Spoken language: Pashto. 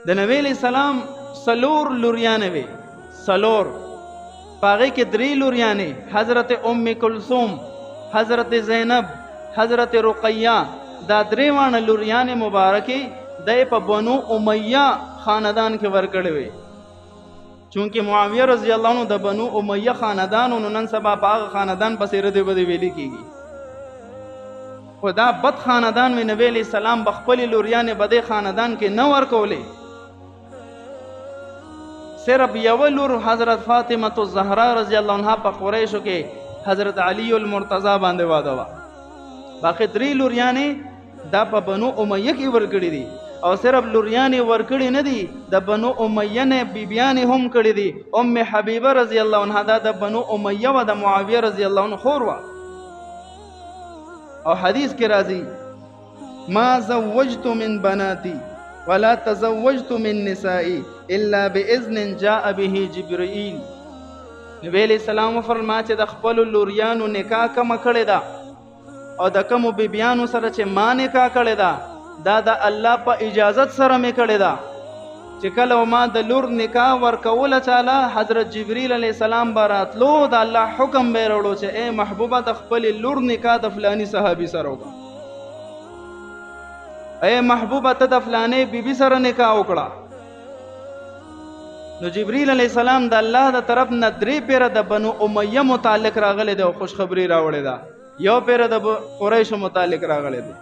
د نبی علیہ السلام سلور لوریانې وي، سلور پاغې کې 3 لوریانې، حضرت ام کلثوم، حضرت زینب، حضرت رقیہ، دا 3 وانه لوریانې مبارکې د په بنو امیہ خاندان کې ورکړې وي. چونکه معاویه رضی الله عنه د بنو امیہ خاندان نو نن سبا باغ خاندان پسې ردی بدی ویلي کیږي. خدا بد خاندان میں نبی علیہ السلام بخپل لوریان بد خاندان کې نه ورکولې، صرف یو لور حضرت فاطمه الزهرا رضی الله عنها په قریشو کې حضرت علی المرتضی باندې واده وا. باقي 3 لوریانې دا په بنو امیہ کې ورکړي دي، او صرف لوریانې ورکړي نه دي، د بنو امیہ نه بیبیانې هم کړي دي. ام حبیبه رضی الله عنها دا د بنو امیہ و د معاویه رضی الله عنه خور وا. او حدیث کې راځي ما زوجت من بناتي ولا تزوجت من نسائي الا باذن جاء به جبرائيل. نبی علیہ السلام فرمایي چې د خپل لوریانو نکاح کم کړي دا، او د کوم بیبیانو سره چې ما نکاح کړي دا، دا د الله په اجازت سره مې کړي دا. چې کله ما د لور نکاح ورکوله چاله، حضرت جبريل علیہ السلام براتلو، د الله حکم به وروړو چې اے محبوبه د خپل لور نکاح د فلانی صحابي سره وکړه، اے محبوبه ته د فلانې بیبي سره نکاح وکړه. نو جبريل علیہ السلام د الله د طرف نه 3 پیره د بنو امیہ متعلق راغلی دی او خوشخبری راوړی دا، یو پیره د قریش متعلق راغلی دی.